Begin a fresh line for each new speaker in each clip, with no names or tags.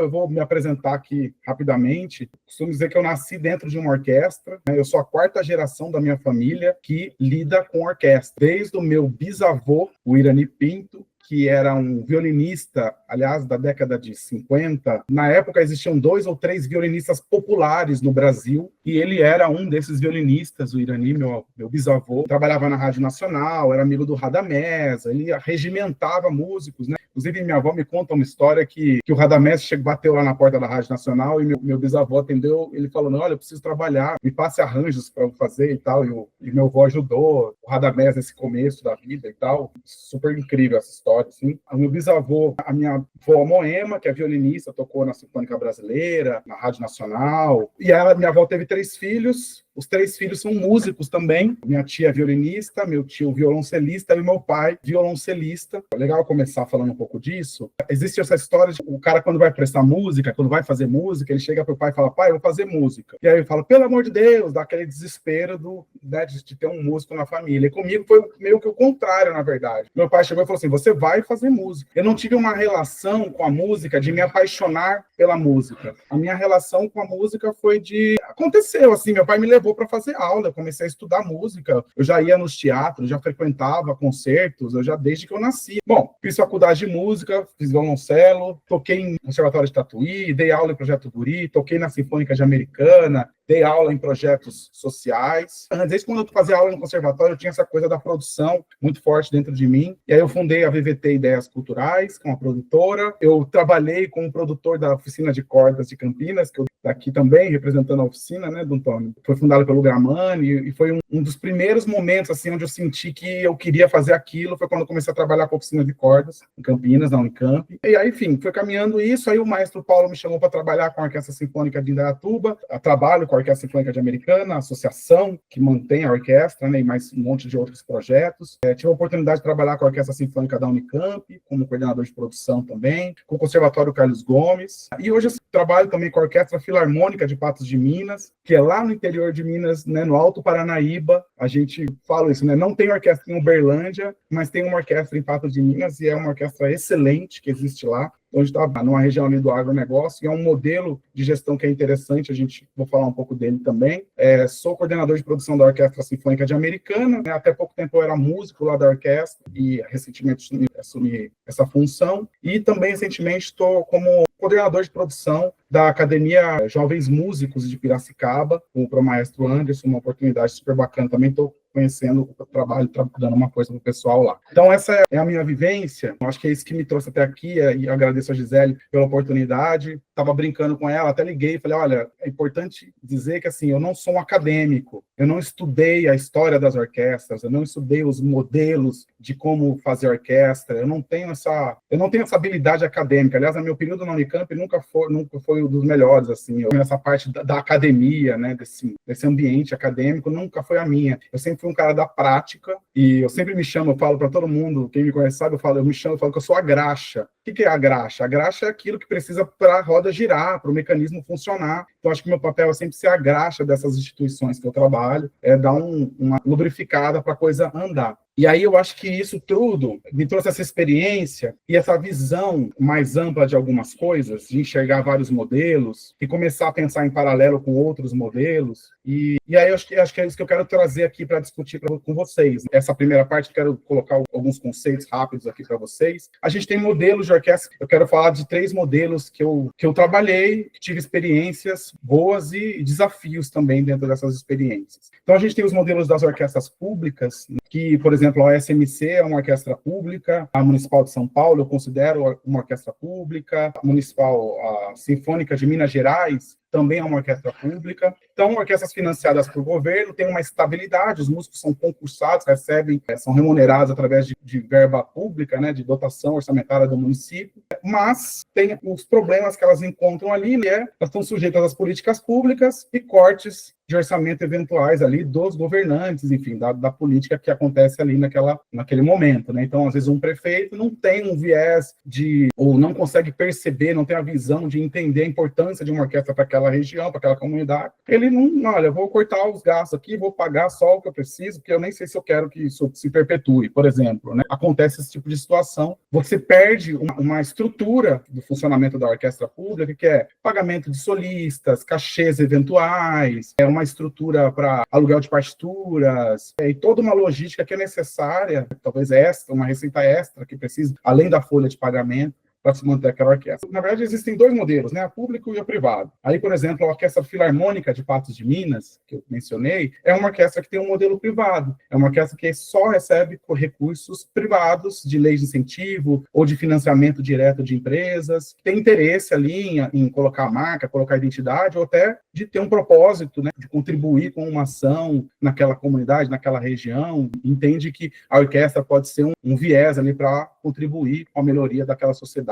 eu vou me apresentar aqui rapidamente. Costumo dizer que eu nasci dentro de uma orquestra, né? Eu sou a quarta geração da minha família que lida com orquestra. Desde o meu bisavô, o Irani Pinto, que era um violinista, aliás, da década de 50. Na época existiam 2 ou 3 violinistas populares no Brasil, e ele era um desses violinistas, o Irani, meu bisavô. Trabalhava na Rádio Nacional, era amigo do Radamés, ele regimentava músicos, né? Inclusive, minha avó me conta uma história que o Radamés bateu lá na porta da Rádio Nacional e meu bisavô atendeu, ele falou, olha, eu preciso trabalhar, me passe arranjos para eu fazer e tal, e meu avô ajudou o Radamés nesse começo da vida e tal. Super incrível essa história, assim. O meu bisavô, a minha avó Moema, que é violinista, tocou na Sinfônica Brasileira, na Rádio Nacional, e minha avó teve 3 filhos. Os 3 filhos são músicos também. Minha tia é violinista, meu tio violoncelista e meu pai violoncelista. É legal começar falando um pouco disso. Existe essa história de o cara, quando vai prestar música, quando vai fazer música, ele chega pro pai e fala, pai, eu vou fazer música. E aí ele fala, pelo amor de Deus, dá aquele desespero de ter um músico na família. E comigo foi meio que o contrário, na verdade. Meu pai chegou e falou assim, você vai fazer música. Eu não tive uma relação com a música de me apaixonar pela música. A minha relação com a música foi aconteceu, assim, meu pai me levou para fazer aula, eu comecei a estudar música, eu já ia nos teatros, já frequentava concertos, desde que eu nasci. Bom, fiz faculdade de música, fiz violoncelo, toquei em Conservatório de Tatuí, dei aula em Projeto Guri, toquei na Sinfônica de Americana, dei aula em projetos sociais. Desde quando eu fazia aula no conservatório, eu tinha essa coisa da produção muito forte dentro de mim. E aí eu fundei a VVT Ideias Culturais, que é uma produtora. Eu trabalhei como produtor da Oficina de Cordas de Campinas, que eu daqui também, representando a oficina, né, do Antônio. Foi fundada pelo Gramani e foi um dos primeiros momentos, assim, onde eu senti que eu queria fazer aquilo, foi quando eu comecei a trabalhar com a Oficina de Cordas, em Campinas, na Unicamp. E aí, enfim, foi caminhando isso, aí o maestro Paulo me chamou para trabalhar com a Orquestra Sinfônica de Indaiatuba, trabalho com a Orquestra Sinfônica de Americana, a associação que mantém a orquestra, né, e mais um monte de outros projetos. Tive a oportunidade de trabalhar com a Orquestra Sinfônica da Unicamp, como coordenador de produção também, com o Conservatório Carlos Gomes, e hoje eu trabalho também com a Orquestra Filarmônica de Patos de Minas, que é lá no interior de Minas, né, no Alto Paranaíba. A gente fala isso, né? Não tem orquestra em Uberlândia, mas tem uma orquestra em Patos de Minas, e é uma orquestra excelente que existe lá, onde está numa região ali do agronegócio, e é um modelo de gestão que é interessante, vou falar um pouco dele também. Sou coordenador de produção da Orquestra Sinfônica de Americana, né? Até pouco tempo eu era músico lá da orquestra, e recentemente assumi essa função, e também recentemente estou como coordenador de produção da Academia Jovens Músicos de Piracicaba, com o promaestro Anderson, uma oportunidade super bacana, também estou conhecendo o trabalho, dando uma coisa pro pessoal lá. Então, essa é a minha vivência, eu acho que é isso que me trouxe até aqui, e agradeço a Gisele pela oportunidade. Estava brincando com ela, até liguei e falei, olha, é importante dizer que, assim, eu não sou um acadêmico, eu não estudei a história das orquestras, eu não estudei os modelos de como fazer orquestra, eu não tenho essa habilidade acadêmica. Aliás, no meu período na Unicamp nunca foi um dos melhores, assim, essa parte da academia, né, desse ambiente acadêmico, nunca foi a minha. Eu sempre fui um cara da prática, e eu sempre eu falo para todo mundo, quem me conhece sabe, eu falo que eu sou a graxa. O que é a graxa? A graxa é aquilo que precisa para a roda girar, para o mecanismo funcionar. Então, acho que o meu papel é sempre ser a graxa dessas instituições que eu trabalho, dar uma lubrificada para a coisa andar. E aí eu acho que isso tudo me trouxe essa experiência e essa visão mais ampla de algumas coisas, de enxergar vários modelos e começar a pensar em paralelo com outros modelos. E aí eu acho que é isso que eu quero trazer aqui para discutir com vocês. Essa primeira parte, eu quero colocar alguns conceitos rápidos aqui para vocês. A gente tem modelos de orquestra, eu quero falar de 3 modelos que eu trabalhei, que tive experiências boas e desafios também dentro dessas experiências. Então a gente tem os modelos das orquestras públicas, que, por exemplo, a SMC é uma orquestra pública, a Municipal de São Paulo eu considero uma orquestra pública, a Sinfônica de Minas Gerais também é uma orquestra pública. Então, orquestras financiadas por governo têm uma estabilidade, os músicos são concursados, são remunerados através de verba pública, né, de dotação orçamentária do município, mas tem os problemas que elas encontram ali, elas estão sujeitas às políticas públicas e cortes de orçamento eventuais ali dos governantes, enfim, da política que acontece ali naquele momento, né? Então, às vezes, um prefeito não tem um viés ou não consegue perceber, não tem a visão de entender a importância de uma orquestra para aquela aquela região, para aquela comunidade. Ele não, olha, eu vou cortar os gastos aqui, vou pagar só o que eu preciso, porque eu nem sei se eu quero que isso se perpetue, por exemplo, né? Acontece esse tipo de situação, você perde uma estrutura do funcionamento da orquestra pública, que é pagamento de solistas, cachês eventuais, uma estrutura para aluguel de partituras, e toda uma logística que é necessária, talvez extra, uma receita extra que precisa, além da folha de pagamento, para se manter aquela orquestra. Na verdade, existem dois modelos, né? O público e o privado. Aí, por exemplo, a Orquestra Filarmônica de Patos de Minas, que eu mencionei, é uma orquestra que tem um modelo privado. É uma orquestra que só recebe recursos privados de leis de incentivo ou de financiamento direto de empresas, que tem interesse ali em colocar a marca, colocar a identidade, ou até de ter um propósito, né? De contribuir com uma ação naquela comunidade, naquela região. Entende que a orquestra pode ser um viés ali para contribuir com a melhoria daquela sociedade,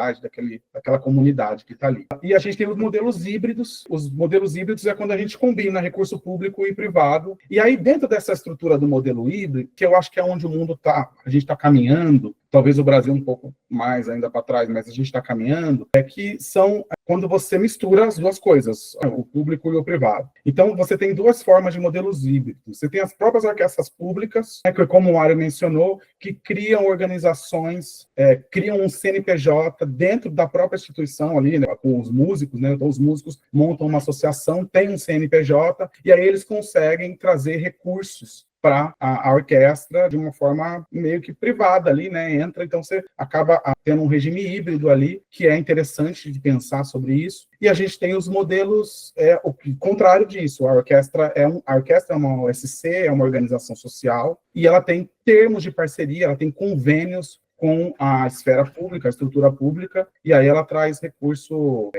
daquela comunidade que está ali. E a gente tem os modelos híbridos. Os modelos híbridos é quando a gente combina recurso público e privado. E aí, dentro dessa estrutura do modelo híbrido, que eu acho que é onde o mundo está, a gente está caminhando, talvez o Brasil um pouco mais ainda para trás, mas a gente está caminhando, é que são quando você mistura as duas coisas, o público e o privado. Então, você tem duas formas de modelos híbridos. Você tem as próprias orquestras públicas, que, como o Mário mencionou, que criam organizações, criam um CNPJ dentro da própria instituição ali, né, com os músicos, né? Então, os músicos montam uma associação, tem um CNPJ, e aí eles conseguem trazer recursos para a orquestra de uma forma meio que privada ali, né? Entra, então você acaba tendo um regime híbrido ali, que é interessante de pensar sobre isso. E a gente tem os modelos, o contrário disso. A orquestra é uma OSC, é uma organização social, e ela tem termos de parceria, ela tem convênios com a esfera pública, a estrutura pública, e aí ela traz recurso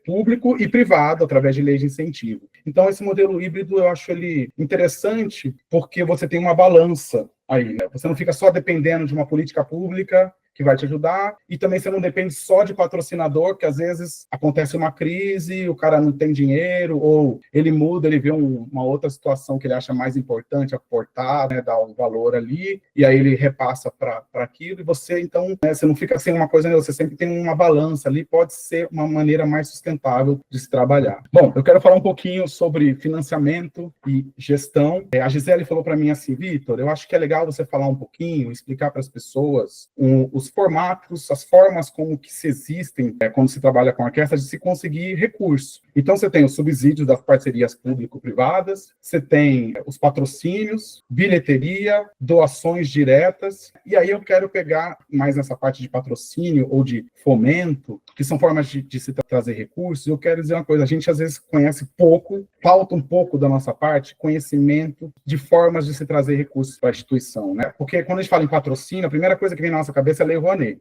público e privado através de leis de incentivo. Então, esse modelo híbrido, eu acho ele interessante porque você tem uma balança aí, né? Você não fica só dependendo de uma política pública que vai te ajudar, e também você não depende só de patrocinador, que às vezes acontece uma crise, o cara não tem dinheiro, ou ele muda, ele vê uma outra situação que ele acha mais importante aportar, né, dar um valor ali, e aí ele repassa para aquilo, e você, então, né, você não fica sem uma coisa, você sempre tem uma balança ali, pode ser uma maneira mais sustentável de se trabalhar. Bom, eu quero falar um pouquinho sobre financiamento e gestão. A Gisele falou para mim assim, Vitor, eu acho que é legal você falar um pouquinho, explicar para as pessoas os formatos, as formas como que se existem quando se trabalha com orquestra de se conseguir recurso. Então, você tem os subsídios das parcerias público-privadas, você tem os patrocínios, bilheteria, doações diretas, e aí eu quero pegar mais nessa parte de patrocínio ou de fomento, que são formas de se trazer recursos. Eu quero dizer uma coisa, a gente às vezes conhece pouco, falta um pouco da nossa parte, conhecimento de formas de se trazer recursos para a instituição, né? Porque quando a gente fala em patrocínio, a primeira coisa que vem na nossa cabeça é a Lei Rouanet.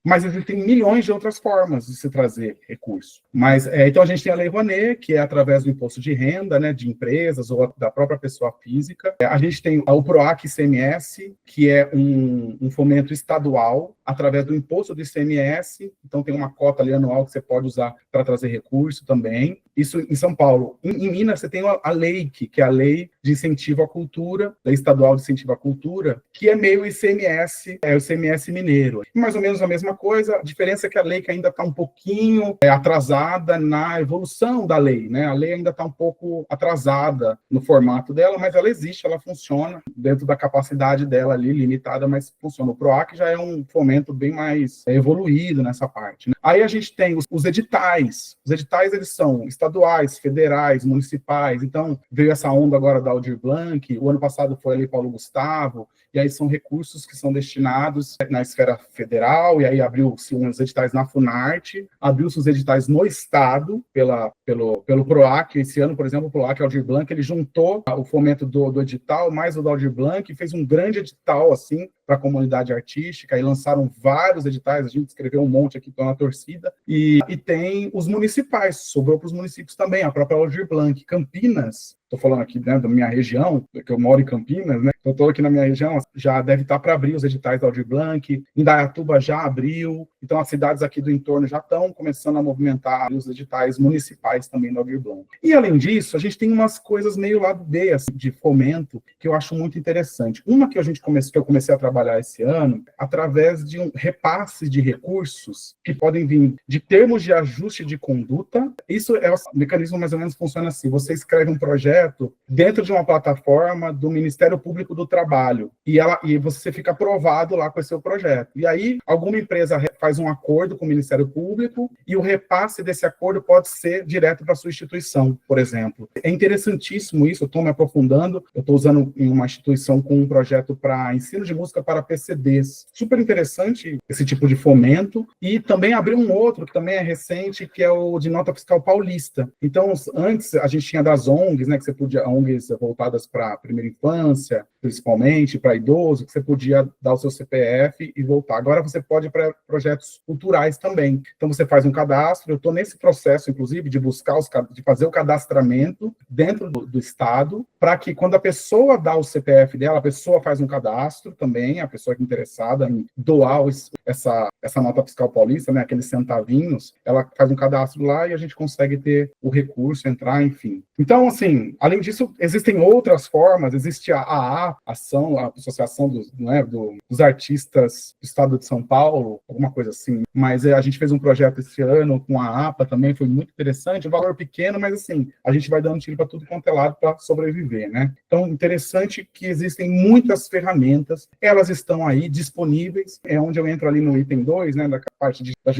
Mas existem milhões de outras formas de se trazer recurso. Mas, então a gente tem a Lei Rouanet, que é através do imposto de renda, né, de empresas ou da própria pessoa física. A gente tem o PROAC ICMS, que é um fomento estadual, através do imposto do ICMS. Então tem uma cota ali anual que você pode usar para trazer recurso também. Isso em São Paulo. Em Minas, você tem a LEIC, que é a Lei de Incentivo à Cultura, Lei Estadual de Incentivo à Cultura, que é meio ICMS, é o ICMS mineiro. Mais ou menos a mesma coisa, a diferença é que a lei ainda está um pouquinho atrasada na evolução da lei, né? A lei ainda está um pouco atrasada no formato dela, mas ela existe, ela funciona dentro da capacidade dela ali, limitada, mas funciona. O PROAC já é um fomento bem mais evoluído nessa parte, né? Aí a gente tem os editais. Os editais, eles são estaduais, federais, municipais. Então, veio essa onda agora da Aldir Blanc, o ano passado foi ali Paulo Gustavo, e aí são recursos que são destinados na esfera federal, e aí abriu-se uns editais na Funarte, abriu-se os editais no Estado, pelo PROAC. Esse ano, por exemplo, o PROAC Aldir Blanc, ele juntou o fomento do edital, mais o do Aldir Blanc, e fez um grande edital, assim, para a comunidade artística, e lançaram vários editais, a gente escreveu um monte aqui pela torcida, e tem os municipais, sobrou para os municípios também, a própria Aldir Blanc. Campinas estou falando aqui, né, da minha região, que eu moro em Campinas, né? Eu estou aqui na minha região, já deve estar para abrir os editais da Aldir Blanc, Indaiatuba já abriu, então as cidades aqui do entorno já estão começando a movimentar os editais municipais também da Aldir Blanc. E além disso, a gente tem umas coisas meio lado B, assim, de fomento, que eu acho muito interessante. Uma que eu comecei a trabalhar esse ano, através de um repasse de recursos que podem vir de termos de ajuste de conduta. Isso é o mecanismo, mais ou menos, funciona assim: você escreve um projeto dentro de uma plataforma do Ministério Público do Trabalho, e você fica aprovado lá com esse seu projeto. E aí, alguma empresa faz um acordo com o Ministério Público, e o repasse desse acordo pode ser direto para a sua instituição, por exemplo. É interessantíssimo isso, eu estou me aprofundando, eu estou usando em uma instituição com um projeto para ensino de música para PCDs. Super interessante esse tipo de fomento, e também abriu um outro, que também é recente, que é o de nota fiscal paulista. Então, antes a gente tinha das ONGs, né, que você podia, ONGs voltadas para a primeira infância, principalmente, para idoso, que você podia dar o seu CPF e voltar. Agora você pode ir para projetos culturais também. Então você faz um cadastro, eu estou nesse processo, inclusive, de buscar de fazer o cadastramento dentro do Estado, para que quando a pessoa dá o CPF dela, a pessoa faz um cadastro também, a pessoa que é interessada em doar essa nota fiscal paulista, né, aqueles centavinhos, ela faz um cadastro lá e a gente consegue ter o recurso, entrar, enfim. Então, assim, além disso, existem outras formas, existe a Associação dos Artistas do Estado de São Paulo, alguma coisa assim, mas a gente fez um projeto esse ano com a APA também, foi muito interessante, valor pequeno, mas assim, a gente vai dando tiro para tudo quanto é lado para sobreviver, né? Então, interessante que existem muitas ferramentas, elas estão aí disponíveis, é onde eu entro ali no item 2, né, da parte da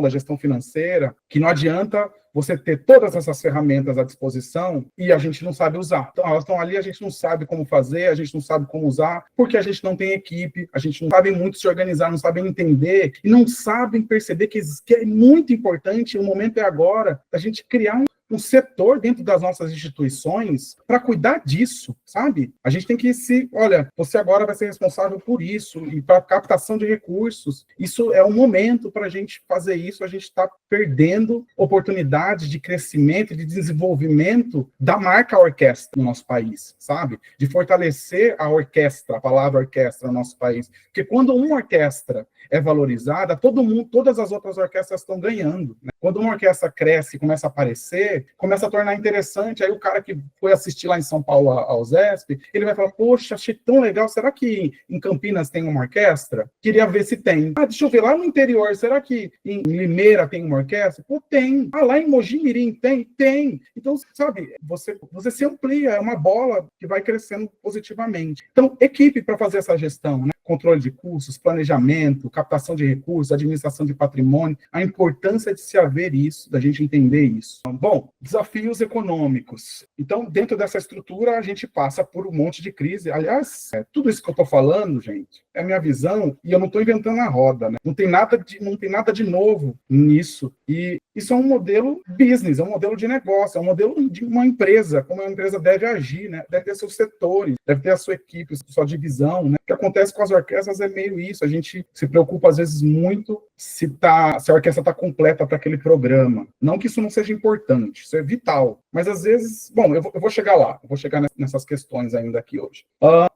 gestão financeira, que não adianta você ter todas essas ferramentas à disposição e a gente não sabe usar. Então, elas estão ali, a gente não sabe como fazer, a gente não sabe como usar, porque a gente não tem equipe, a gente não sabe muito se organizar, não sabe entender e não sabem perceber que é muito importante, o momento é agora, a gente criar um setor dentro das nossas instituições para cuidar disso, sabe? A gente tem que olha, você agora vai ser responsável por isso, e para captação de recursos. Isso é um momento para a gente fazer isso, a gente está perdendo oportunidades de crescimento, de desenvolvimento da marca orquestra no nosso país, sabe? De fortalecer a orquestra, a palavra orquestra no nosso país. Porque quando uma orquestra é valorizada, todas as outras orquestras estão ganhando, né? Quando uma orquestra cresce e começa a aparecer, começa a tornar interessante, aí o cara que foi assistir lá em São Paulo ao ZESP, ele vai falar, poxa, achei tão legal, será que em Campinas tem uma orquestra? Queria ver se tem. Ah, deixa eu ver, lá no interior, será que em Limeira tem uma orquestra? Pô, tem. Ah, lá em Mogi Mirim tem? Tem. Então, sabe, você se amplia, é uma bola que vai crescendo positivamente. Então, equipe para fazer essa gestão, né? Controle de custos, planejamento, captação de recursos, administração de patrimônio, a importância de se haver isso, da gente entender isso. Bom, desafios econômicos. Então, dentro dessa estrutura, a gente passa por um monte de crise. Aliás, tudo isso que eu estou falando, gente, é a minha visão, e eu não estou inventando a roda, né? Não tem nada de novo nisso. E isso é um modelo business, é um modelo de negócio, é um modelo de uma empresa, como uma empresa deve agir, né? Deve ter seus setores, deve ter a sua equipe, sua divisão, né? O que acontece com as orquestras é meio isso, a gente se preocupa às vezes muito se a orquestra está completa para aquele programa. Não que isso não seja importante, isso é vital, mas às vezes, bom, eu vou chegar lá, eu vou chegar nessas questões ainda aqui hoje.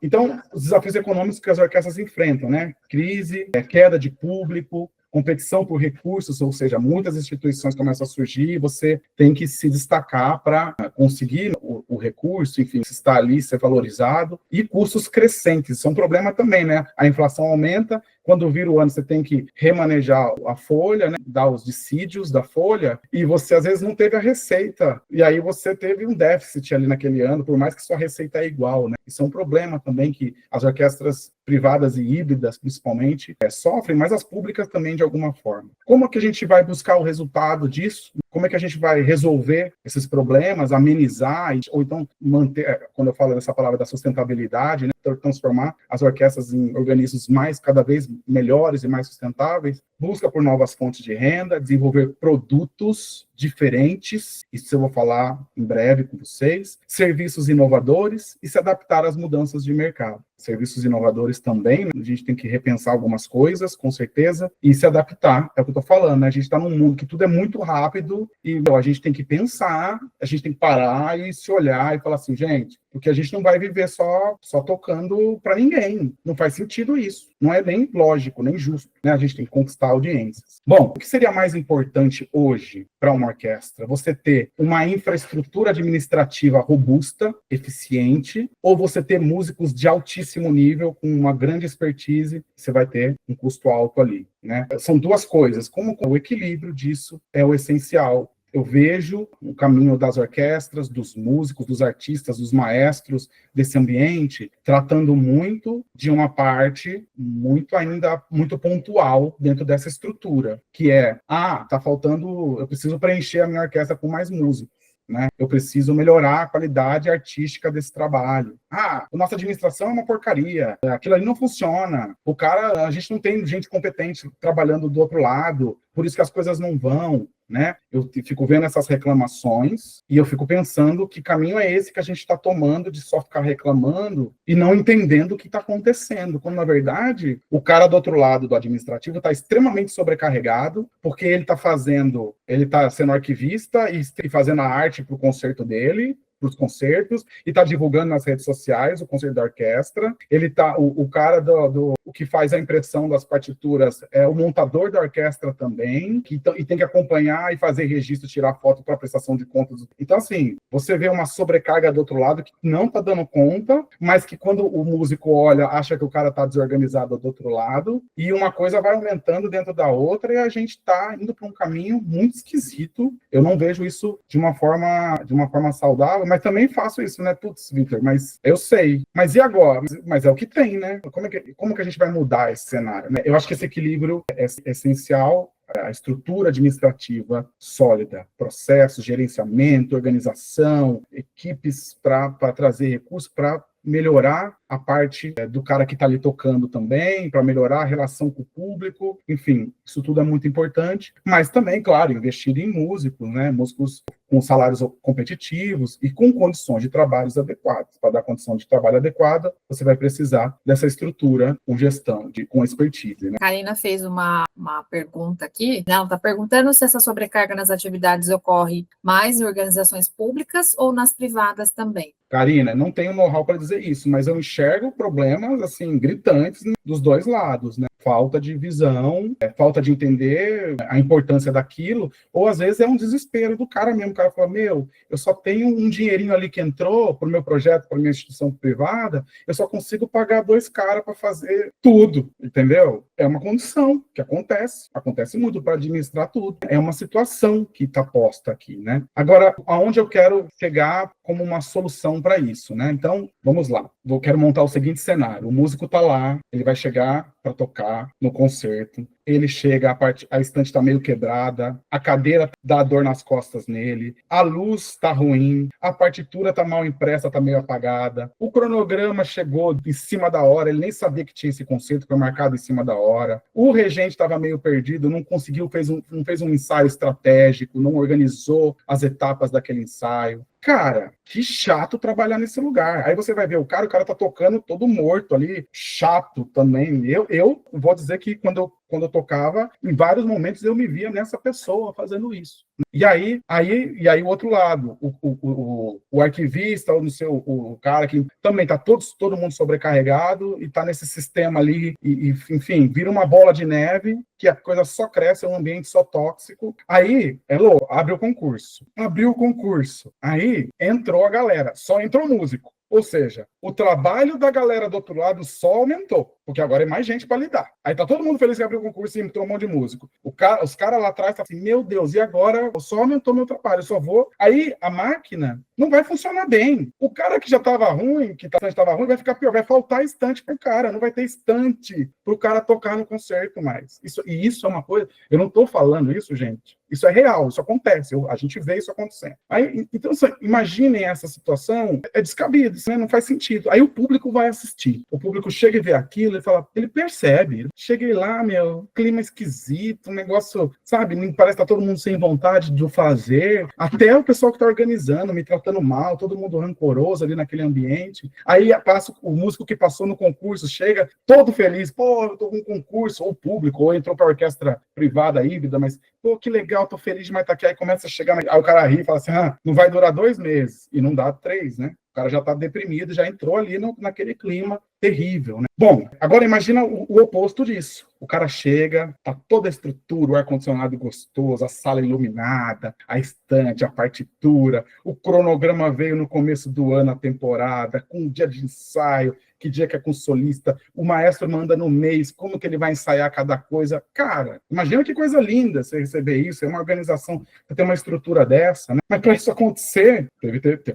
Então, os desafios econômicos que as orquestras enfrentam, né? Crise, queda de público, competição por recursos, ou seja, muitas instituições começam a surgir e você tem que se destacar para conseguir o recurso, enfim, estar ali, ser valorizado, e custos crescentes, isso é um problema também, né? A inflação aumenta, quando vira o ano você tem que remanejar a folha, né? Dar os dissídios da folha, e você às vezes não teve a receita, e aí você teve um déficit ali naquele ano, por mais que sua receita é igual, né? Isso é um problema também que as orquestras privadas e híbridas, principalmente, sofrem, mas as públicas também, de alguma forma. Como é que a gente vai buscar o resultado disso? Como é que a gente vai resolver esses problemas, amenizar, ou então manter, quando eu falo dessa palavra da sustentabilidade, né, transformar as orquestras em organismos cada vez melhores e mais sustentáveis? busca por novas fontes de renda, desenvolver produtos diferentes, isso eu vou falar em breve com vocês, serviços inovadores e se adaptar às mudanças de mercado. Serviços inovadores também, né? A gente tem que repensar algumas coisas, com certeza, e se adaptar, é o que eu estou falando, né? A gente está num mundo que tudo é muito rápido e a gente tem que pensar, a gente tem que parar e se olhar e falar assim, gente, porque a gente não vai viver só tocando para ninguém, não faz sentido isso, não é nem lógico, nem justo, né? A gente tem que conquistar audiências. Bom, o que seria mais importante hoje para uma orquestra? Você ter uma infraestrutura administrativa robusta, eficiente, ou você ter músicos de altíssimo nível, com uma grande expertise, você vai ter um custo alto ali, né? São duas coisas, como o equilíbrio disso é o essencial. Eu vejo o caminho das orquestras, dos músicos, dos artistas, dos maestros desse ambiente, tratando muito de uma parte muito pontual dentro dessa estrutura, que é, tá faltando, eu preciso preencher a minha orquestra com mais músicos, né? Eu preciso melhorar a qualidade artística desse trabalho. A nossa administração é uma porcaria, aquilo ali não funciona, a gente não tem gente competente trabalhando do outro lado, por isso que as coisas não vão, né? Eu fico vendo essas reclamações e eu fico pensando que caminho é esse que a gente está tomando de só ficar reclamando e não entendendo o que está acontecendo, quando, na verdade, o cara do outro lado do administrativo está extremamente sobrecarregado, porque ele está sendo arquivista e fazendo a arte para o concerto dele, para os concertos, e está divulgando nas redes sociais o concerto da orquestra. Ele o cara o que faz a impressão das partituras é o montador da orquestra também, e tem que acompanhar e fazer registro, tirar foto para prestação de contas. Então, assim, você vê uma sobrecarga do outro lado que não está dando conta, mas que quando o músico olha, acha que o cara está desorganizado do outro lado, e uma coisa vai aumentando dentro da outra, e a gente está indo para um caminho muito esquisito. Eu não vejo isso de uma forma saudável, mas também faço isso, né? Putz, Victor, mas eu sei. Mas e agora? Mas é o que tem, né? Como que a gente vai mudar esse cenário, né? Eu acho que esse equilíbrio é essencial, a estrutura administrativa sólida, processos, gerenciamento, organização, equipes para trazer recursos para melhorar a parte do cara que está ali tocando também, para melhorar a relação com o público, enfim, isso tudo é muito importante, mas também, claro, investir em músicos, né, músicos com salários competitivos e com condições de trabalhos adequadas. Para dar condição de trabalho adequada, você vai precisar dessa estrutura com gestão, com expertise, né?
Karina fez uma pergunta aqui, ela está perguntando se essa sobrecarga nas atividades ocorre mais em organizações públicas ou nas privadas também.
Karina, não tenho know-how para dizer isso, mas eu enxergo problemas, assim, gritantes dos dois lados, né? Falta de visão, falta de entender a importância daquilo, ou às vezes é um desespero do cara mesmo. O cara fala, eu só tenho um dinheirinho ali que entrou para o meu projeto, para minha instituição privada, eu só consigo pagar 2 caras para fazer tudo, entendeu? É uma condição que acontece muito para administrar tudo. É uma situação que está posta aqui, né? Agora, aonde eu quero chegar como uma solução para isso, né? Então, vamos lá. Eu quero montar o seguinte cenário. O músico está lá, ele vai chegar para tocar no concerto, ele chega, a estante está meio quebrada, a cadeira dá dor nas costas nele, a luz está ruim, a partitura está mal impressa, está meio apagada, o cronograma chegou em cima da hora, ele nem sabia que tinha esse concerto, foi marcado em cima da hora, o regente estava meio perdido, não fez um ensaio estratégico, não organizou as etapas daquele ensaio. Cara, que chato trabalhar nesse lugar. Aí você vai ver o cara tá tocando todo morto ali, chato também. Eu vou dizer que quando eu tocava, em vários momentos eu me via nessa pessoa fazendo isso. E aí o outro lado, o arquivista, o cara que também tá todo mundo sobrecarregado e tá nesse sistema ali, enfim, vira uma bola de neve, que a coisa só cresce, é um ambiente só tóxico. Aí, abriu o concurso. Aí entrou a galera, só entrou músico. Ou seja, o trabalho da galera do outro lado só aumentou, porque agora é mais gente para lidar. Aí tá todo mundo feliz que abriu o concurso e entrou um monte de músico. Os caras lá atrás tá assim, meu Deus, e agora só aumentou meu trabalho, eu só vou... Aí a máquina não vai funcionar bem. O cara que já estava ruim, vai ficar pior, vai faltar estante pro cara, não vai ter estante pro cara tocar no concerto mais. Isso é uma coisa... Eu não tô falando isso, gente, Isso é real, isso acontece, a gente vê isso acontecendo. Aí, então, imaginem essa situação, é descabido, isso, né, não faz sentido. Aí o público vai assistir, o público chega e vê aquilo e fala, ele percebe, cheguei lá, meu, clima esquisito, um negócio, sabe, parece que tá todo mundo sem vontade de fazer, até o pessoal que tá organizando, me tratando mal, todo mundo rancoroso ali naquele ambiente. Aí passa o músico que passou no concurso, chega todo feliz, pô, eu tô com um concurso, ou público, ou entrou pra orquestra privada híbrida, mas, pô, que legal, tô feliz demais estar aqui. Aí começa a chegar, aí o cara ri e fala assim, não vai durar 2 meses, e não dá 3, né? O cara já está deprimido, já entrou ali naquele clima terrível, né? Bom, agora imagina o oposto disso. O cara chega, tá toda a estrutura, o ar-condicionado gostoso, a sala iluminada, a estante, a partitura, o cronograma veio no começo do ano, a temporada, com um dia de ensaio, que dia que é com solista, o maestro manda no mês, como que ele vai ensaiar cada coisa. Cara, imagina que coisa linda você receber isso, é uma organização, ter uma estrutura dessa, né? Mas para isso acontecer,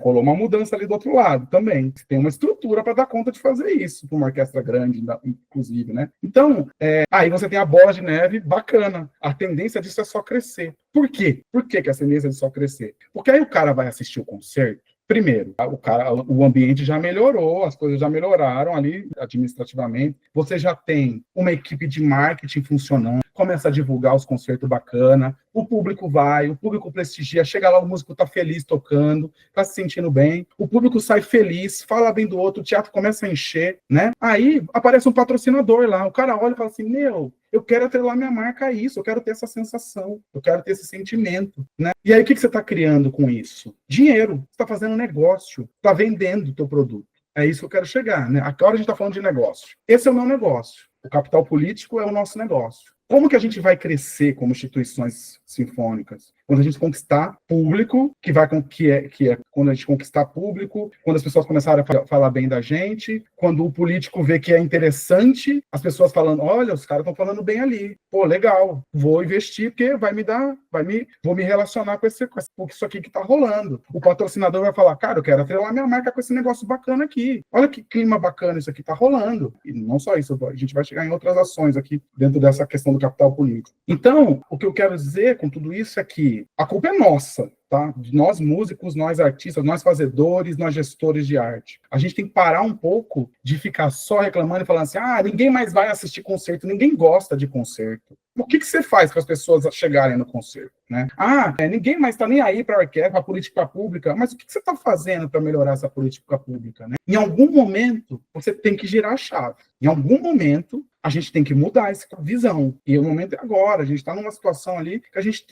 rolou uma mudança ali do outro lado também. Tem uma estrutura para dar conta de fazer isso, para uma orquestra grande, inclusive, né? Então, aí você tem a bola de neve bacana. A tendência disso é só crescer. Por quê? Por que a tendência é só crescer? Porque aí o cara vai assistir o concerto. Primeiro, o ambiente já melhorou, as coisas já melhoraram ali administrativamente. Você já tem uma equipe de marketing funcionando, começa a divulgar os concertos bacana, o público vai, o público prestigia, chega lá, o músico tá feliz tocando, tá se sentindo bem, o público sai feliz, fala bem do outro, o teatro começa a encher, né? Aí aparece um patrocinador lá, o cara olha e fala assim, eu quero atrelar minha marca a isso, eu quero ter essa sensação, eu quero ter esse sentimento, né? E aí o que você está criando com isso? Dinheiro, você está fazendo negócio, está vendendo o teu produto. É isso que eu quero chegar, né? Agora a gente está falando de negócio. Esse é o meu negócio. O capital político é o nosso negócio. Como que a gente vai crescer como instituições sinfônicas? Quando a gente conquistar público, que é quando a gente conquistar público, quando as pessoas começarem a falar bem da gente, quando o político vê que é interessante, as pessoas falando, olha, os caras estão falando bem ali, pô, legal, vou investir porque vou me relacionar com isso aqui que tá rolando. O patrocinador vai falar, cara, eu quero atrelar minha marca com esse negócio bacana aqui. Olha que clima bacana isso aqui tá rolando. E não só isso, a gente vai chegar em outras ações aqui dentro dessa questão do capital político. Então, o que eu quero dizer com tudo isso é que a culpa é nossa, tá? Nós músicos, nós artistas, nós fazedores, nós gestores de arte. A gente tem que parar um pouco de ficar só reclamando e falando assim, ninguém mais vai assistir concerto, ninguém gosta de concerto. O que você faz para as pessoas chegarem no concerto, né? Ninguém mais está nem aí para a orquestra, para a política pública, mas o que você está fazendo para melhorar essa política pública, né? Em algum momento, você tem que girar a chave. Em algum momento, a gente tem que mudar essa visão. E o momento é agora. A gente está numa situação ali que a gente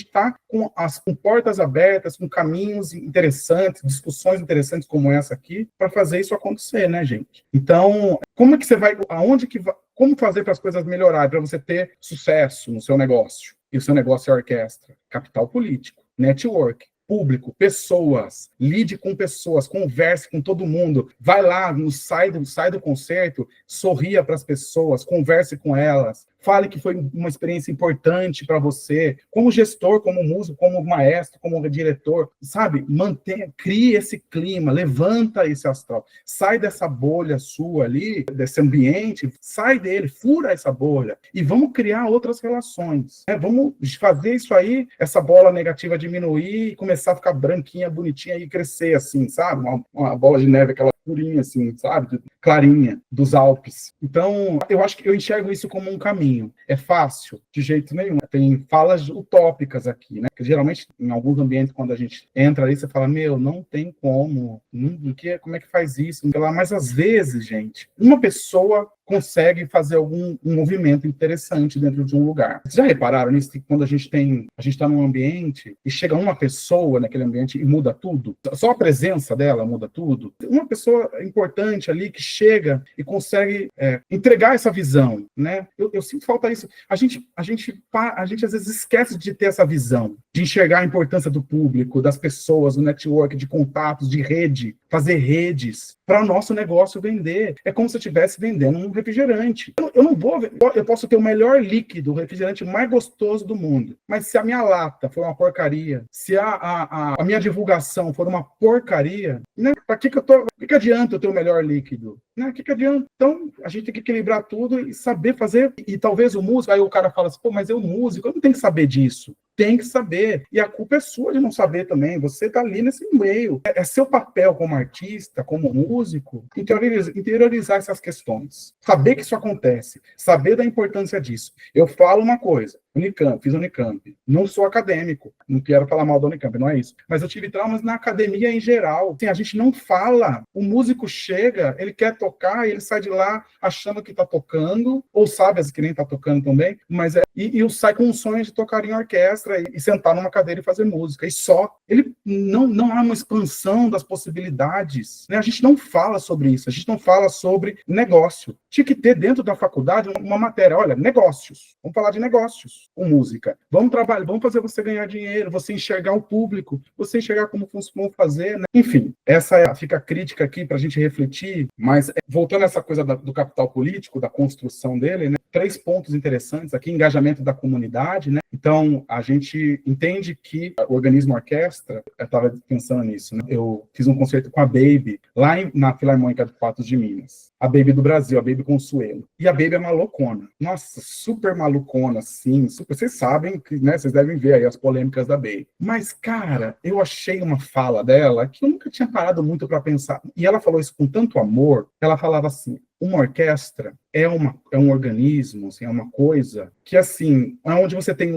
está com portas abertas, com caminhos interessantes, discussões interessantes como essa aqui, para fazer isso acontecer, né, gente? Então, como é que você vai, como fazer para as coisas melhorarem, para você ter sucesso no seu negócio? E o seu negócio é orquestra, capital político, network, público, pessoas, lide com pessoas, converse com todo mundo, vai lá, sai do concerto, sorria para as pessoas, converse com elas, fale que foi uma experiência importante para você, como gestor, como músico, como maestro, como diretor, sabe? Crie esse clima, levanta esse astral, sai dessa bolha sua ali, desse ambiente, sai dele, fura essa bolha e vamos criar outras relações, né? Vamos fazer isso aí, essa bola negativa diminuir e começar a ficar branquinha, bonitinha e crescer assim, sabe? Uma bola de neve, aquela purinha assim, sabe? Clarinha, dos Alpes. Então, eu acho que eu enxergo isso como um caminho. É fácil? De jeito nenhum. Tem falas utópicas aqui, né? Que geralmente, em alguns ambientes, quando a gente entra ali, você fala, não tem como. Como é que faz isso? Mas, às vezes, gente, uma pessoa consegue fazer um movimento interessante dentro de um lugar. Vocês já repararam nisso? Que quando a gente está num ambiente e chega uma pessoa naquele ambiente e muda tudo? Só a presença dela muda tudo? Uma pessoa importante ali que chega e consegue entregar essa visão, né? Eu sinto falta isso. A gente às vezes esquece de ter essa visão, de enxergar a importância do público, das pessoas, do network, de contatos, de rede, fazer redes para o nosso negócio vender. É como se eu estivesse vendendo um refrigerante. Eu posso ter o melhor líquido, o refrigerante mais gostoso do mundo, mas se a minha lata for uma porcaria, se a minha divulgação for uma porcaria, né? Para que adianta eu ter o melhor líquido? Né? Que adianta? Então, a gente tem que equilibrar tudo e saber fazer. E talvez o músico, aí o cara fala assim, mas eu músico, eu não tenho que saber disso. tem que saber. E a culpa é sua de não saber também. Você está ali nesse meio. É seu papel como artista, como músico, interiorizar essas questões. Saber que isso acontece. Saber da importância disso. Eu falo uma coisa. Unicamp, fiz Unicamp. Não sou acadêmico. Não quero falar mal da Unicamp, não é isso. Mas eu tive traumas na academia em geral. Assim, a gente não fala. O músico chega, ele quer tocar, e ele sai de lá achando que está tocando, ou sabe que nem está tocando também, mas e sai com um sonho de tocar em orquestra e sentar numa cadeira e fazer música. E só. Ele não há uma expansão das possibilidades. Né? A gente não fala sobre isso. A gente não fala sobre negócio. Tinha que ter dentro da faculdade uma matéria. Olha, negócios. Vamos falar de negócios com música. Vamos trabalhar, vamos fazer você ganhar dinheiro, você enxergar o público, você enxergar como fazer, né? Enfim, fica a crítica aqui para a gente refletir, mas voltando a essa coisa do capital político, da construção dele, né? 3 pontos interessantes aqui: engajamento da comunidade, né? Então, a gente entende que o organismo orquestra, eu estava pensando nisso, né? Eu fiz um concerto com a Baby, lá na Filarmônica de Patos de Minas. A Baby do Brasil, a Baby Consuelo. E a Baby é malucona. Nossa, super malucona, sim. Super. Vocês sabem, né? Vocês devem ver aí as polêmicas da Baby. Mas, cara, eu achei uma fala dela que eu nunca tinha parado muito para pensar. E ela falou isso com tanto amor. Ela falava assim: uma orquestra é um organismo, assim, é uma coisa que, assim, é onde você tem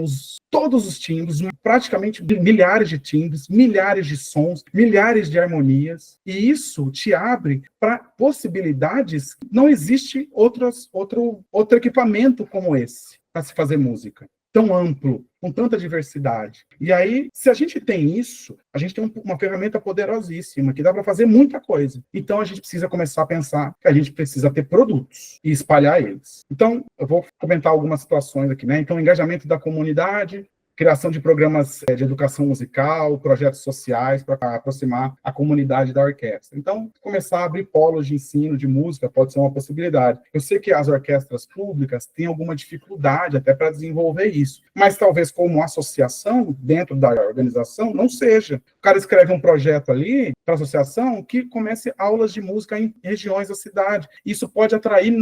todos os timbres, praticamente milhares de timbres, milhares de sons, milhares de harmonias, e isso te abre para possibilidades. Não existe outro equipamento como esse para se fazer música. Tão amplo, com tanta diversidade. E aí, se a gente tem isso, a gente tem uma ferramenta poderosíssima, que dá para fazer muita coisa. Então, a gente precisa começar a pensar que a gente precisa ter produtos e espalhar eles. Então, eu vou comentar algumas situações aqui, né? Então, engajamento da comunidade, criação de programas de educação musical, projetos sociais para aproximar a comunidade da orquestra. Então, começar a abrir polos de ensino de música pode ser uma possibilidade. Eu sei que as orquestras públicas têm alguma dificuldade até para desenvolver isso, mas talvez como associação, dentro da organização, não seja. O cara escreve um projeto ali para a associação que comece aulas de música em regiões da cidade. Isso pode atrair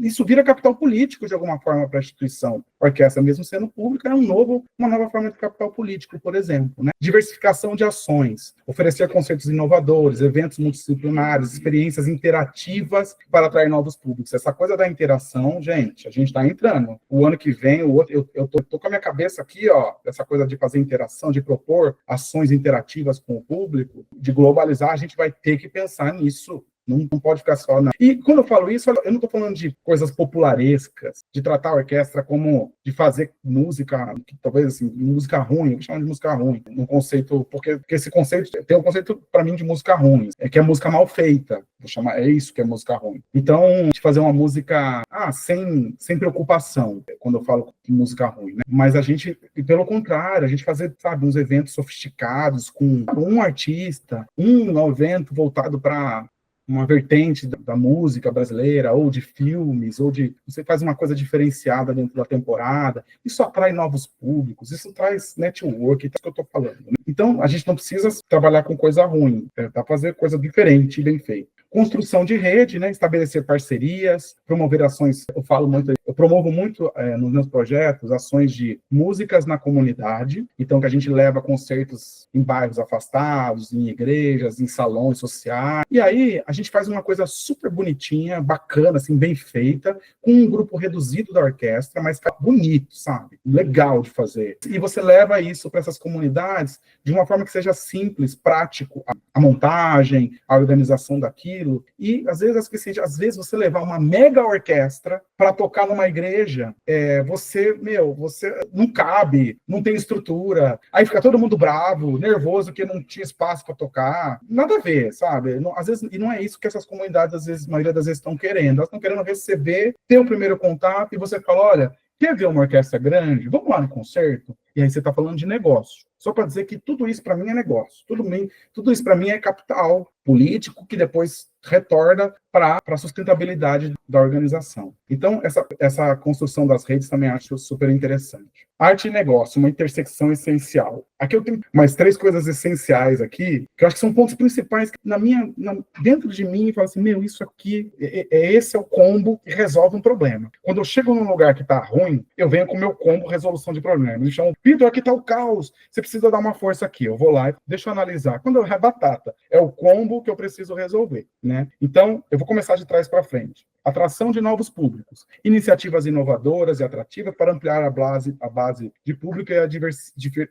isso vira capital político de alguma forma para a instituição. A orquestra, mesmo sendo pública, é uma nova forma de capital político, por exemplo. Né? Diversificação de ações, oferecer conceitos inovadores, eventos multidisciplinares, experiências interativas para atrair novos públicos. Essa coisa da interação, gente, a gente está entrando. O ano que vem, eu tô com a minha cabeça aqui, ó, essa coisa de fazer interação, de propor ações interativas com o público, de globalizar, a gente vai ter que pensar nisso. Não pode ficar só na... E quando eu falo isso, eu não estou falando de coisas popularescas, de tratar a orquestra como de fazer música, talvez assim, música ruim, eu chamo de música ruim, um conceito, porque esse conceito, tem um conceito para mim de música ruim, que é música mal feita, vou chamar, é isso que é música ruim. Então, de fazer uma música sem preocupação, quando eu falo de música ruim, né? Mas a gente, pelo contrário, a gente fazer, sabe, uns eventos sofisticados com um artista, um evento voltado para uma vertente da música brasileira, ou de filmes, você faz uma coisa diferenciada dentro da temporada, isso atrai novos públicos, isso traz network, é isso que eu estou falando. Né? Então, a gente não precisa trabalhar com coisa ruim, dá para fazer coisa diferente e bem feita. Construção de rede, né? Estabelecer parcerias, promover ações, eu promovo muito nos meus projetos, ações de músicas na comunidade, então que a gente leva concertos em bairros afastados, em igrejas, em salões sociais, e aí a gente faz uma coisa super bonitinha, bacana, assim, bem feita, com um grupo reduzido da orquestra, mas fica bonito, sabe? Legal de fazer. E você leva isso para essas comunidades de uma forma que seja simples, prático, a montagem, a organização daquilo, e às vezes você levar uma mega orquestra para tocar numa igreja, você não cabe, não tem estrutura, aí fica todo mundo bravo, nervoso, que não tinha espaço para tocar, nada a ver, sabe? Às vezes, e não é isso que essas comunidades, às vezes, a maioria das vezes estão querendo, elas estão querendo receber, ter o primeiro contato, e você fala, olha, quer ver uma orquestra grande? Vamos lá no concerto? E aí você está falando de negócio. Só para dizer que tudo isso para mim é negócio. Tudo isso para mim é capital político que depois retorna para a sustentabilidade da organização. Então, essa construção das redes também acho super interessante. Arte e negócio, uma intersecção essencial. Aqui eu tenho mais 3 coisas essenciais aqui, que eu acho que são pontos principais que dentro de mim, eu falo assim, isso aqui, esse é o combo que resolve um problema. Quando eu chego num lugar que está ruim, eu venho com o meu combo resolução de problemas. Eu chamo Vitor, aqui está o caos, você precisa dar uma força aqui. Eu vou lá e deixa eu analisar. Quando é batata, é o combo que eu preciso resolver, né? Então, eu vou começar de trás para frente. Atração de novos públicos, iniciativas inovadoras e atrativas para ampliar a base de público e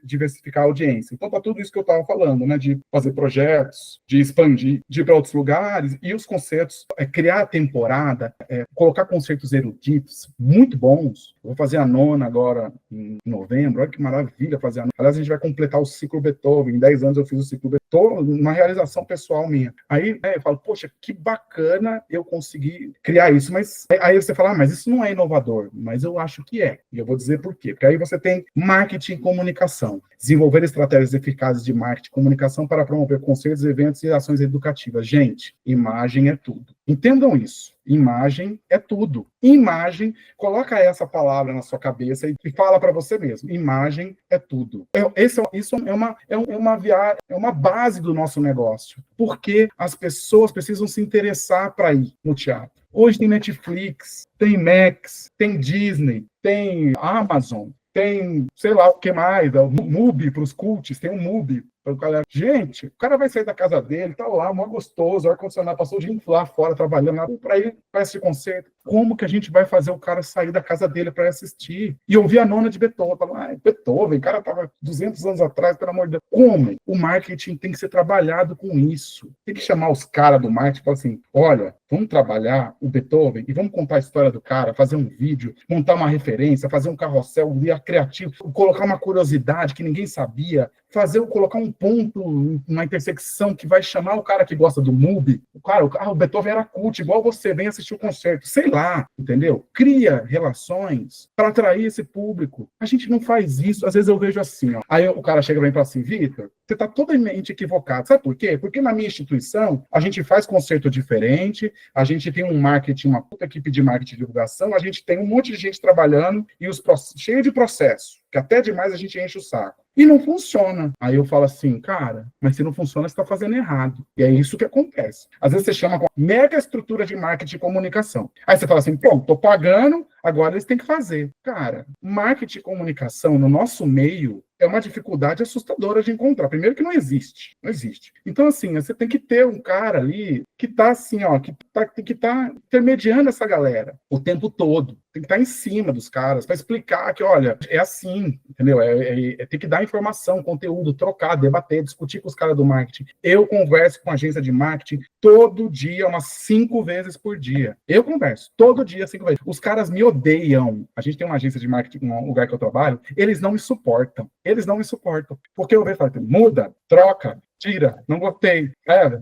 diversificar a audiência. Então, tá tudo isso que eu estava falando, né? De fazer projetos, de expandir, de ir para outros lugares, e os conceitos, criar a temporada, colocar conceitos eruditos muito bons. Eu vou fazer a nona agora em novembro, olha que maravilha fazer a nona. Aliás, a gente vai completar o ciclo Beethoven, em 10 anos eu fiz o ciclo Beethoven, uma realização pessoal minha. Aí eu falo, poxa, que bacana eu conseguir criar isso, mas aí você fala, mas isso não é inovador, mas eu acho que é, e eu vou dizer por quê, porque aí você tem marketing e comunicação, desenvolver estratégias eficazes de marketing e comunicação para promover conceitos, eventos e ações educativas. Gente, imagem é tudo. Entendam isso. Imagem é tudo. Imagem, coloca essa palavra na sua cabeça e fala para você mesmo. Imagem é tudo. Isso é uma base do nosso negócio. Porque as pessoas precisam se interessar para ir no teatro. Hoje tem Netflix, tem Max, tem Disney, tem Amazon, tem, sei lá o que mais, o MUBI para os cults, tem um MUBI. Gente, o cara vai sair da casa dele, tá lá, mó gostoso, ar-condicionado, passou o dia lá fora, trabalhando, para ir para esse concerto. Como que a gente vai fazer o cara sair da casa dele para assistir? E ouvir a nona de Beethoven, falar, Beethoven, o cara tava 200 anos atrás, pelo amor de Deus. Como? O marketing tem que ser trabalhado com isso. Tem que chamar os caras do marketing e falar assim, olha, vamos trabalhar o Beethoven e vamos contar a história do cara, fazer um vídeo, montar uma referência, fazer um carrossel, um guia criativo, colocar uma curiosidade que ninguém sabia, colocar um ponto, uma intersecção que vai chamar o cara que gosta do MUBI. O Beethoven era cult, igual você, vem assistir o concerto. Sei lá, entendeu? Cria relações para atrair esse público. A gente não faz isso. Às vezes eu vejo assim, ó. Aí o cara chega pra mim e fala assim, Vitor, você está totalmente equivocado. Sabe por quê? Porque na minha instituição, a gente faz concerto diferente, a gente tem um marketing, uma puta equipe de marketing e divulgação, a gente tem um monte de gente trabalhando e cheio de processo, que até demais a gente enche o saco. E não funciona. Aí eu falo assim, cara, mas se não funciona, você está fazendo errado. E é isso que acontece. Às vezes você chama com mega estrutura de marketing e comunicação. Aí você fala assim, pô, tô pagando, agora eles têm que fazer. Cara, marketing e comunicação no nosso meio é uma dificuldade assustadora de encontrar. Primeiro que não existe. Não existe. Então, assim, você tem que ter um cara ali que está assim, ó, que tá intermediando essa galera o tempo todo. Tem que estar em cima dos caras para explicar que, olha, é assim, entendeu? Tem que dar informação, conteúdo, trocar, debater, discutir com os caras do marketing. Eu converso com a agência de marketing todo dia, umas 5 vezes por dia. Eu converso todo dia, 5 vezes. Os caras me odeiam. A gente tem uma agência de marketing, um lugar que eu trabalho, eles não me suportam. Eles não me suportam. Porque eu vejo e falo, muda, troca, tira, não gostei,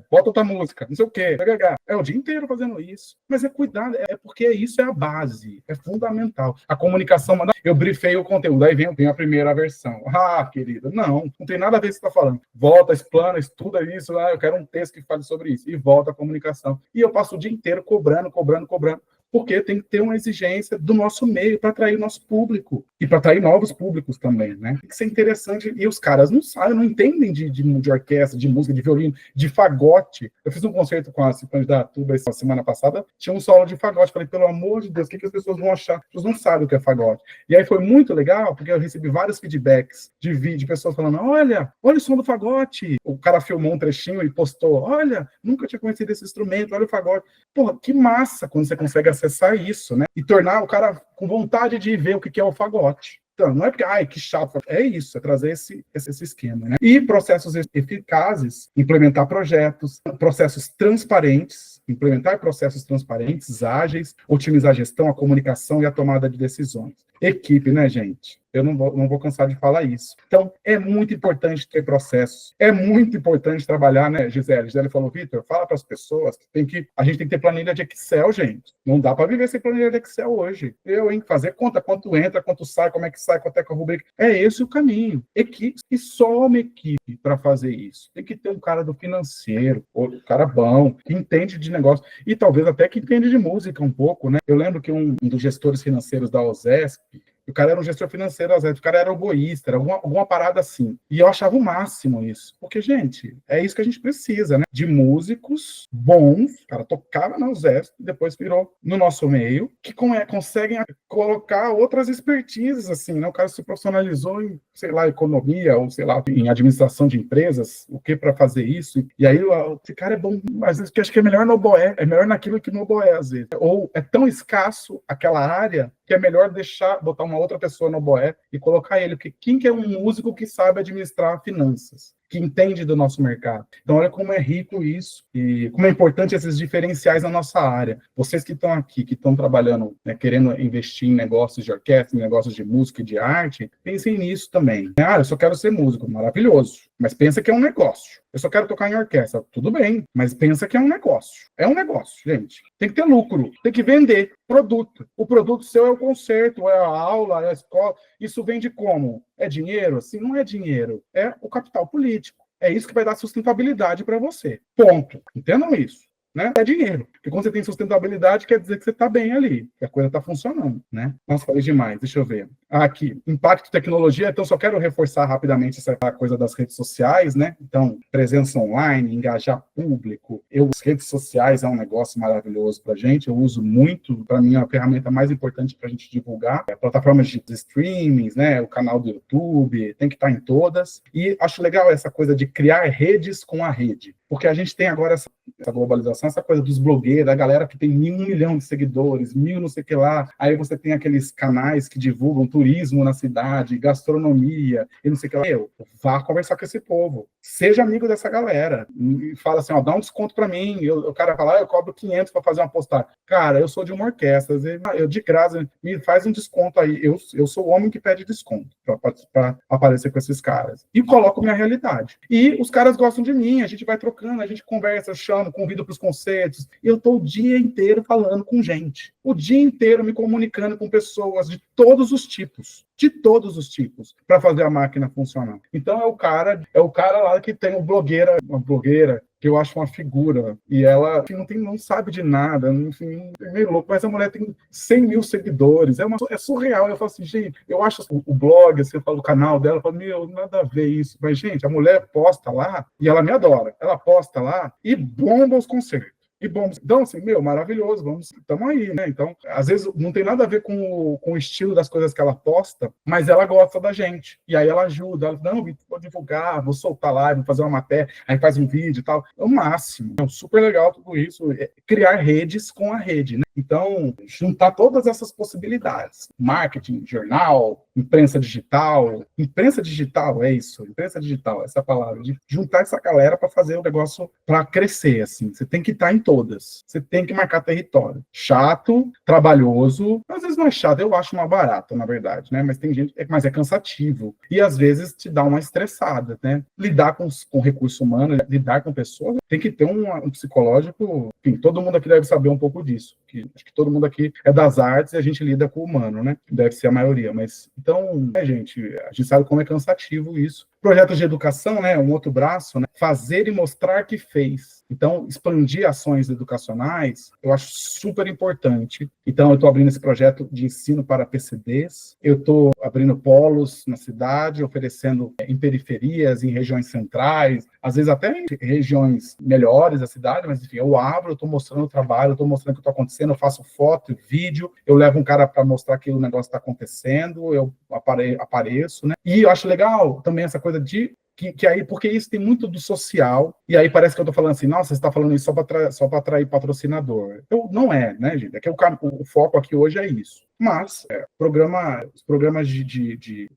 bota outra música, não sei o quê, é o dia inteiro fazendo isso, mas é cuidado, é porque isso é a base, é fundamental, a comunicação, eu brifei o conteúdo, aí vem a primeira versão, querida, não tem nada a ver com o que você está falando, volta, explana, estuda isso, eu quero um texto que fale sobre isso, e volta a comunicação, e eu passo o dia inteiro cobrando, porque tem que ter uma exigência do nosso meio para atrair o nosso público e para atrair novos públicos também, né? Tem que ser interessante. E os caras não sabem, não entendem de orquestra, de música, de violino, de fagote. Eu fiz um concerto com a Sinfônia da Tuba essa semana passada, tinha um solo de fagote. Falei, pelo amor de Deus, o que as pessoas vão achar? As pessoas não sabem o que é fagote. E aí foi muito legal, porque eu recebi vários feedbacks de vídeo, de pessoas falando, olha o som do fagote. O cara filmou um trechinho e postou, olha, nunca tinha conhecido esse instrumento, olha o fagote. Porra, que massa quando você consegue acessar isso, né? E tornar o cara com vontade de ver o que é o fagote. Então, não é porque, que chato, é isso, é trazer esse esquema, né? E processos eficazes, implementar processos transparentes, ágeis, otimizar a gestão, a comunicação e a tomada de decisões. Equipe, né, gente? Eu não vou cansar de falar isso. Então, é muito importante ter processos. É muito importante trabalhar, né, Gisele? Gisele falou, Vitor, fala para as pessoas que a gente tem que ter planilha de Excel, gente. Não dá para viver sem planilha de Excel hoje. Fazer conta, quanto entra, quanto sai, como é que sai, quanto é que a rubrica. É esse o caminho. Equipe, e só uma equipe para fazer isso. Tem que ter um cara do financeiro, um cara bom, que entende de negócio, e talvez até que entende de música um pouco, né? Eu lembro que um dos gestores financeiros da OSESP, O cara era um gestor financeiro, às vezes, o cara era oboísta, era alguma parada assim. E eu achava o máximo isso. Porque, gente, é isso que a gente precisa, né? De músicos bons, o cara tocava na USESP, depois virou no nosso meio, que conseguem colocar outras expertises, assim, né? O cara se profissionalizou em, sei lá, economia, ou sei lá, em administração de empresas, o que para fazer isso. E aí, esse cara é bom, às vezes, que acho que é melhor no oboé, é melhor naquilo que no oboé, às vezes. Ou é tão escasso aquela área que é melhor botar uma outra pessoa no oboé e colocar ele, porque quem que é um músico que sabe administrar finanças? Que entende do nosso mercado. Então, olha como é rico isso e como é importante esses diferenciais na nossa área. Vocês que estão aqui, que estão trabalhando, né, querendo investir em negócios de orquestra, em negócios de música e de arte, pensem nisso também. Eu só quero ser músico, maravilhoso, mas pensa que é um negócio. Eu só quero tocar em orquestra, tudo bem, mas pensa que é um negócio. É um negócio, gente. Tem que ter lucro, tem que vender produto. O produto seu é o concerto, é a aula, é a escola. Isso vende como? É dinheiro? Assim, não é dinheiro. É o capital político. É isso que vai dar sustentabilidade para você. Ponto. Entendam isso. Né? É dinheiro. Porque quando você tem sustentabilidade, quer dizer que você está bem ali, que a coisa está funcionando, né? Nossa, falei demais, deixa eu ver. Aqui, impacto de tecnologia, então só quero reforçar rapidamente essa coisa das redes sociais, né? Então, presença online, engajar público. As redes sociais é um negócio maravilhoso para a gente, eu uso muito, para mim, é a ferramenta mais importante para a gente divulgar. Plataformas de streamings, né? O canal do YouTube, tem que estar em todas. E acho legal essa coisa de criar redes com a rede, porque a gente tem agora essa globalização, essa coisa dos blogueiros, a galera que tem 1 milhão de seguidores, 1.000 não sei o que lá, aí você tem aqueles canais que divulgam turismo na cidade, gastronomia, e não sei o que lá. Vá conversar com esse povo, seja amigo dessa galera, e fala assim, dá um desconto para mim, o cara fala, eu cobro 500 para fazer uma postagem. Cara, eu sou de uma orquestra, eu de graça, me faz um desconto aí, eu sou o homem que pede desconto para aparecer com esses caras, e coloco minha realidade. E os caras gostam de mim, a gente vai trocando, a gente conversa, chama, convido para os concertos, e eu estou o dia inteiro falando com gente, o dia inteiro me comunicando com pessoas de todos os tipos, para fazer a máquina funcionar. Então é o cara lá que tem uma blogueira, que eu acho uma figura, e ela não sabe de nada, enfim, é meio louco, mas a mulher tem 100 mil seguidores, é surreal. Eu falo assim, gente, eu acho o blog, assim, eu falo do canal dela, eu falo, meu, nada a ver isso, mas, gente, a mulher posta lá, e ela me adora, ela posta lá, e bomba os concertos. Então, assim, maravilhoso, estamos aí, né? Então, às vezes, não tem nada a ver com o estilo das coisas que ela posta, mas ela gosta da gente. E aí ela ajuda, vou divulgar, vou soltar lá, vou fazer uma matéria, aí faz um vídeo e tal. É o máximo. É super legal tudo isso. É criar redes com a rede, né? Então, juntar todas essas possibilidades. Marketing, jornal, imprensa digital. Imprensa digital, é isso. Imprensa digital, essa palavra. De juntar essa galera para fazer o negócio para crescer, assim. Você tem que estar em todas. Você tem que marcar território. Chato, trabalhoso. Às vezes não é chato, eu acho uma barata, na verdade, né? Mas tem gente, mas é cansativo. E às vezes te dá uma estressada, né? Lidar com recurso humano, lidar com pessoas, tem que ter um psicológico. Enfim, todo mundo aqui deve saber um pouco disso. Acho que todo mundo aqui é das artes e a gente lida com o humano, né? Deve ser a maioria. Mas, então, a gente sabe como é cansativo isso. Projetos de educação, né? Um outro braço, né? Fazer e mostrar que fez. Então, expandir ações educacionais, eu acho super importante. Então, eu estou abrindo esse projeto de ensino para PCDs, eu estou abrindo polos na cidade, oferecendo em periferias, em regiões centrais, às vezes até em regiões melhores da cidade, mas enfim, eu estou mostrando o trabalho, eu estou mostrando o que está acontecendo, eu faço foto, vídeo, eu levo um cara para mostrar que o negócio está acontecendo, eu apareço, né? E eu acho legal também essa coisa de que aí, porque isso tem muito do social, e aí parece que eu tô falando assim, nossa, você está falando isso só para atrair patrocinador. Não é, né, gente? É que o foco aqui hoje é isso. Mas os programas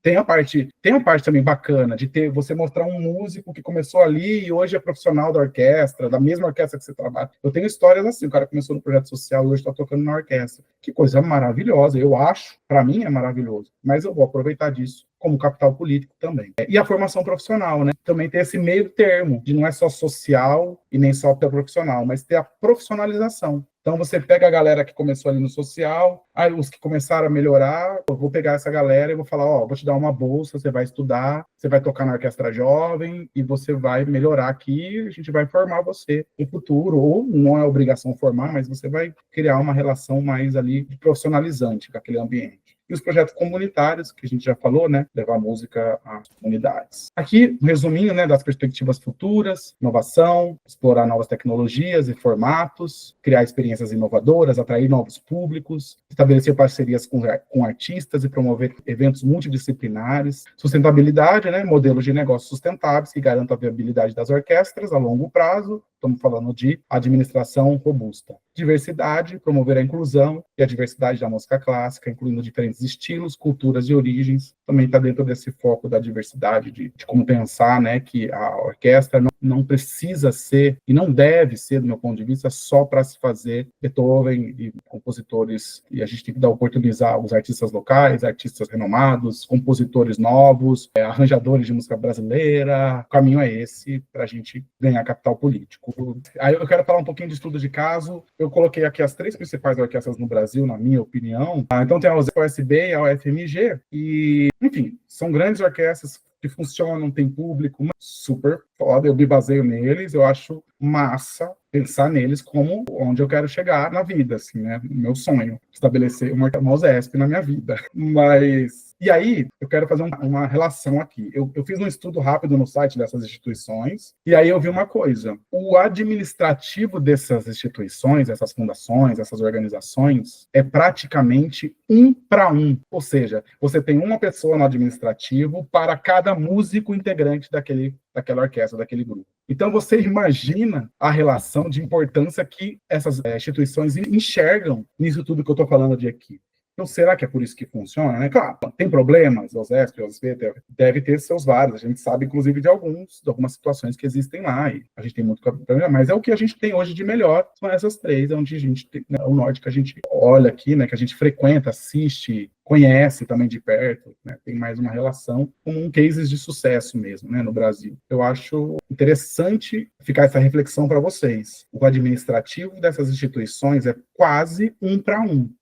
tem a parte também bacana de ter você mostrar um músico que começou ali e hoje é profissional da orquestra, da mesma orquestra que você trabalha. Eu tenho histórias assim, o cara começou no projeto social e hoje está tocando na orquestra. Que coisa maravilhosa, eu acho, para mim é maravilhoso, mas eu vou aproveitar disso como capital político também. E a formação profissional, né? Também tem esse meio termo, de não é só social e nem só profissional, mas ter a profissionalização. Então, você pega a galera que começou ali no social, aí os que começaram a melhorar, eu vou pegar essa galera e vou falar, vou te dar uma bolsa, você vai estudar, você vai tocar na orquestra jovem e você vai melhorar aqui, a gente vai formar você no futuro, ou não é obrigação formar, mas você vai criar uma relação mais ali profissionalizante com aquele ambiente. e os projetos comunitários, que a gente já falou, né, levar música às comunidades. Aqui, um resuminho, né, das perspectivas futuras: inovação, explorar novas tecnologias e formatos, criar experiências inovadoras, atrair novos públicos, estabelecer parcerias com artistas e promover eventos multidisciplinares, sustentabilidade, né, modelos de negócios sustentáveis que garantam a viabilidade das orquestras a longo prazo. Estamos falando de administração robusta. Diversidade, promover a inclusão e a diversidade da música clássica, incluindo diferentes estilos, culturas e origens. Também está dentro desse foco da diversidade, de como pensar, né, que a orquestra não precisa ser, e não deve ser, do meu ponto de vista, só para se fazer Beethoven e compositores. E a gente tem que oportunizar os artistas locais, artistas renomados, compositores novos, arranjadores de música brasileira. O caminho é esse para a gente ganhar capital político. Aí eu quero falar um pouquinho de estudo de caso. Eu coloquei aqui as 3 principais orquestras no Brasil, na minha opinião. Então tem a USB e a UFMG, e, enfim, são grandes orquestras que funcionam, tem público, super foda, eu me baseio neles, eu acho massa pensar neles como onde eu quero chegar na vida, assim, né? Meu sonho, estabelecer uma OSESP na minha vida. Mas, e aí, eu quero fazer uma relação aqui. Eu fiz um estudo rápido no site dessas instituições, e aí eu vi uma coisa: o administrativo dessas instituições, essas fundações, essas organizações, é praticamente 1 para 1. Ou seja, você tem uma pessoa no administrativo para cada músico integrante daquela orquestra, daquele grupo. Então, você imagina a relação de importância que essas instituições enxergam nisso tudo que eu estou falando de aqui. Então, será que é por isso que funciona, né? Claro, tem problemas, o OSESP, o OSB deve ter seus vários, a gente sabe, inclusive, de algumas situações que existem lá, e a gente tem muito problema, mas é o que a gente tem hoje de melhor, são essas 3, onde a gente tem, né, o norte que a gente olha aqui, né, que a gente frequenta, assiste, conhece também de perto, né, tem mais uma relação com cases de sucesso mesmo, né, no Brasil. Eu acho interessante ficar essa reflexão para vocês. O administrativo dessas instituições é quase 1 para 1.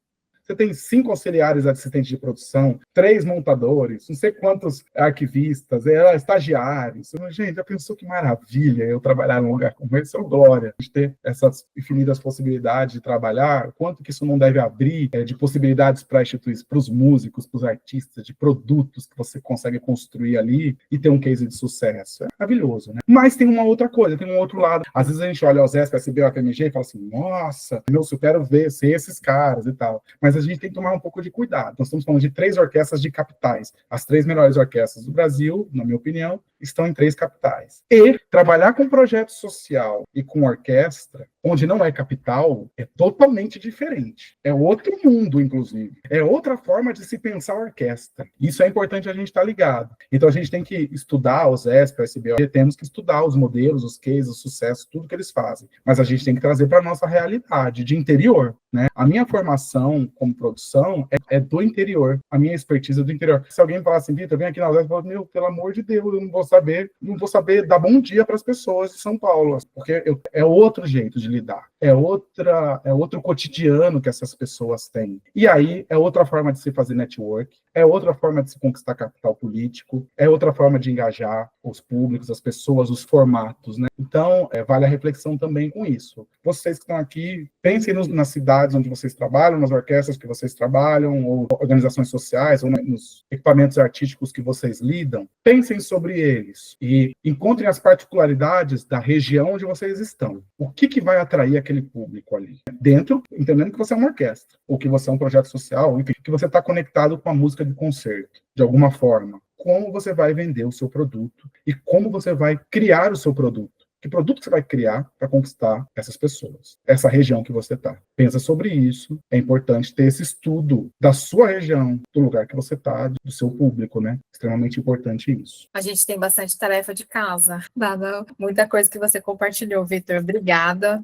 Você tem 5 auxiliares assistentes de produção, 3 montadores, não sei quantos arquivistas, estagiários. Gente, já pensou que maravilha eu trabalhar num lugar como esse? É uma glória. A gente ter essas infinitas possibilidades de trabalhar, quanto que isso não deve abrir de possibilidades para instituir, para os músicos, para os artistas, de produtos que você consegue construir ali e ter um case de sucesso. É maravilhoso, né? Mas tem uma outra coisa, tem um outro lado. Às vezes a gente olha o ZESP, SB, o FMG e fala assim, nossa, eu quero ser esses caras e tal. Mas a gente tem que tomar um pouco de cuidado. Nós estamos falando de 3 orquestras de capitais. As 3 melhores orquestras do Brasil, na minha opinião, estão em 3 capitais. E trabalhar com projeto social e com orquestra, onde não é capital, é totalmente diferente. É outro mundo, inclusive. É outra forma de se pensar a orquestra. Isso é importante a gente estar ligado. Então, a gente tem que estudar os ESP, o SBO, temos que estudar os modelos, os cases, o sucesso, tudo que eles fazem. Mas a gente tem que trazer para a nossa realidade de interior, né? A minha formação como produção é do interior. A minha expertise é do interior. Se alguém falar assim, Vitor, vem aqui na UESP, eu falo, meu, pelo amor de Deus, eu não vou saber dar bom dia para as pessoas de São Paulo, porque é outro jeito de lidar. É outro cotidiano que essas pessoas têm. E aí é outra forma de se fazer network, é outra forma de se conquistar capital político, é outra forma de engajar os públicos, as pessoas, os formatos, né? Então, vale a reflexão também com isso. Vocês que estão aqui, pensem nas cidades onde vocês trabalham, nas orquestras que vocês trabalham, ou organizações sociais, ou nos equipamentos artísticos que vocês lidam. Pensem sobre eles e encontrem as particularidades da região onde vocês estão. O que vai atrair aquele público ali? Dentro, entendendo que você é uma orquestra, ou que você é um projeto social, enfim, que você está conectado com a música de concerto, de alguma forma. Como você vai vender o seu produto e como você vai criar o seu produto. Que produto você vai criar para conquistar essas pessoas, essa região que você está? Pensa sobre isso. É importante ter esse estudo da sua região, do lugar que você está, do seu público, né? Extremamente importante isso.
A gente tem bastante tarefa de casa, dada muita coisa que você compartilhou, Vitor. Obrigada.